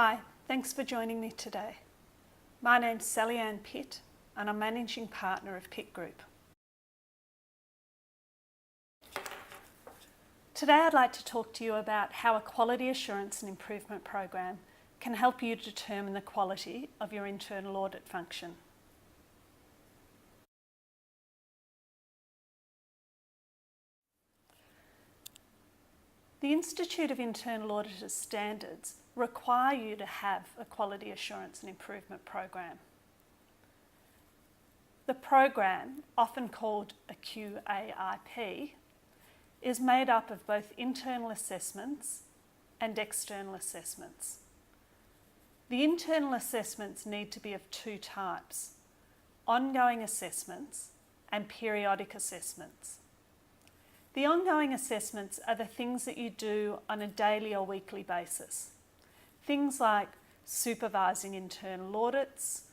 Hi, thanks for joining me today. My name's Sally Ann Pitt and I'm Managing Partner of Pitt Group. Today I'd like to talk to you about how a quality assurance and improvement program can help you determine the quality of your internal audit function. The Institute of Internal Auditors Standards require you to have a quality assurance and improvement program. The program, often called a QAIP, is made up of both internal assessments and external assessments. The internal assessments need to be of two types: ongoing assessments and periodic assessments. The ongoing assessments are the things that you do on a daily or weekly basis. Things like supervising internal audits,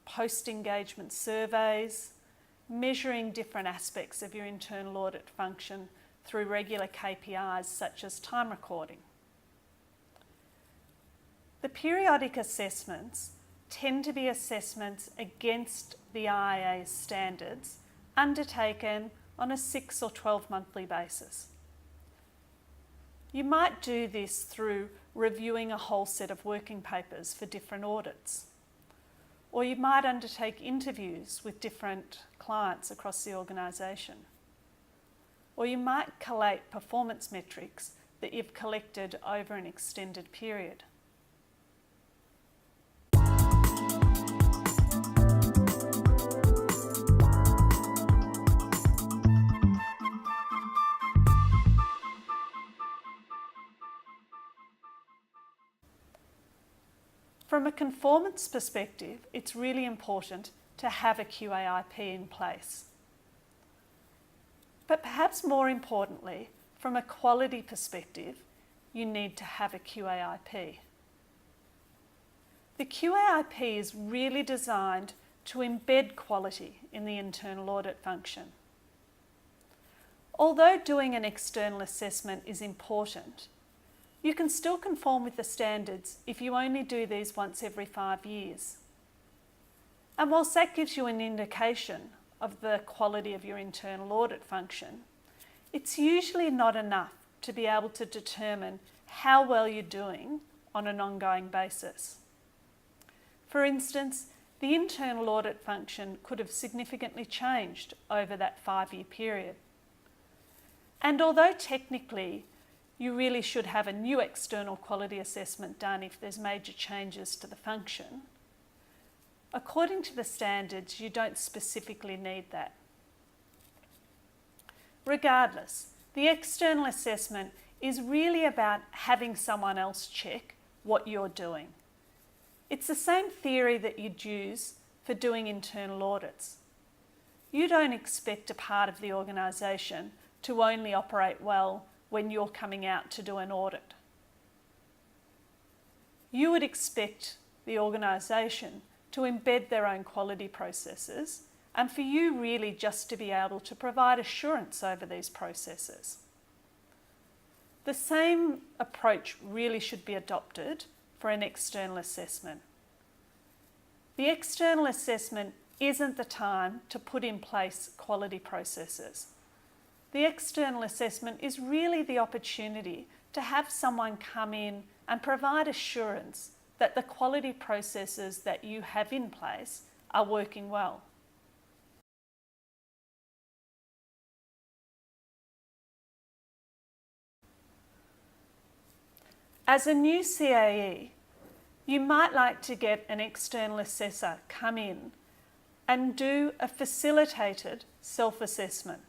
post-engagement surveys, measuring different aspects of your internal audit function through regular KPIs such as time recording. The periodic assessments tend to be assessments against the IA's standards undertaken on a 6 or 12 monthly basis. You might do this through reviewing a whole set of working papers for different audits, or you might undertake interviews with different clients across the organisation, or you might collate performance metrics that you've collected over an extended period. From a conformance perspective, it's really important to have a QAIP in place. But perhaps more importantly, from a quality perspective, you need to have a QAIP. The QAIP is really designed to embed quality in the internal audit function. Although doing an external assessment is important, you can still conform with the standards if you only do these once every 5 years. And whilst that gives you an indication of the quality of your internal audit function, it's usually not enough to be able to determine how well you're doing on an ongoing basis. For instance, the internal audit function could have significantly changed over that 5-year period. And although technically you really should have a new external quality assessment done if there's major changes to the function, according to the standards, you don't specifically need that. Regardless, the external assessment is really about having someone else check what you're doing. It's the same theory that you'd use for doing internal audits. You don't expect a part of the organisation to only operate well when you're coming out to do an audit. You would expect the organisation to embed their own quality processes and for you really just to be able to provide assurance over these processes. The same approach really should be adopted for an external assessment. The external assessment isn't the time to put in place quality processes. The external assessment is really the opportunity to have someone come in and provide assurance that the quality processes that you have in place are working well. As a new CAE, you might like to get an external assessor come in and do a facilitated self-assessment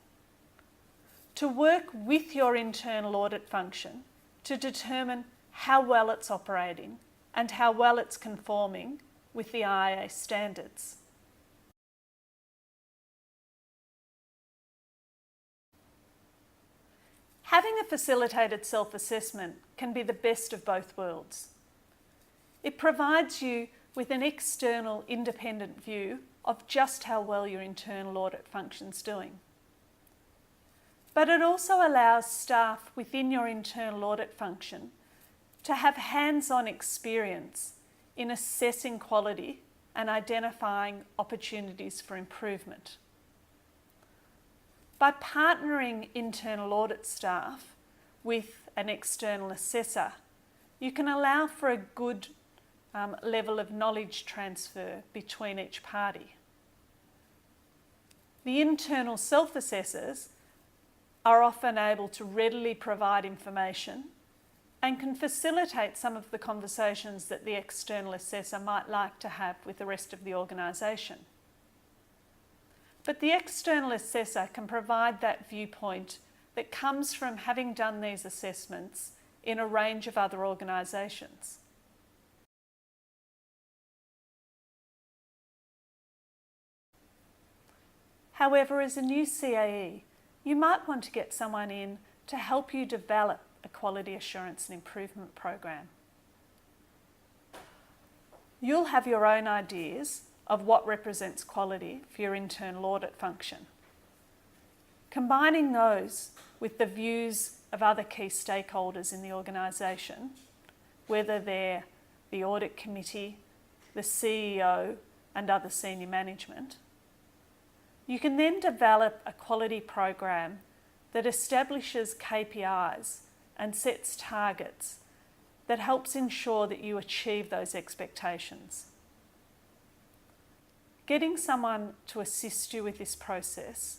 to work with your internal audit function to determine how well it's operating and how well it's conforming with the IA standards. Having a facilitated self-assessment can be the best of both worlds. It provides you with an external independent view of just how well your internal audit function's doing. But it also allows staff within your internal audit function to have hands-on experience in assessing quality and identifying opportunities for improvement. By partnering internal audit staff with an external assessor, you can allow for a good level of knowledge transfer between each party. The internal self-assessors are often able to readily provide information and can facilitate some of the conversations that the external assessor might like to have with the rest of the organisation. But the external assessor can provide that viewpoint that comes from having done these assessments in a range of other organisations. However, as a new CAE, you might want to get someone in to help you develop a quality assurance and improvement program. You'll have your own ideas of what represents quality for your internal audit function. Combining those with the views of other key stakeholders in the organisation, whether they're the audit committee, the CEO and other senior management, you can then develop a quality program that establishes KPIs and sets targets that helps ensure that you achieve those expectations. Getting someone to assist you with this process,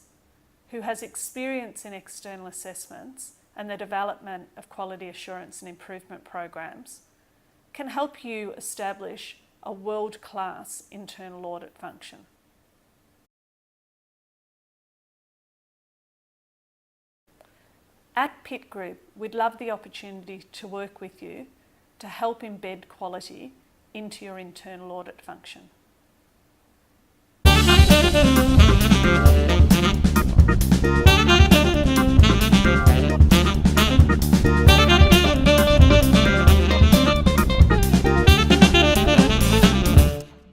who has experience in external assessments and the development of quality assurance and improvement programs, can help you establish a world-class internal audit function. At Pitt Group, we'd love the opportunity to work with you to help embed quality into your internal audit function.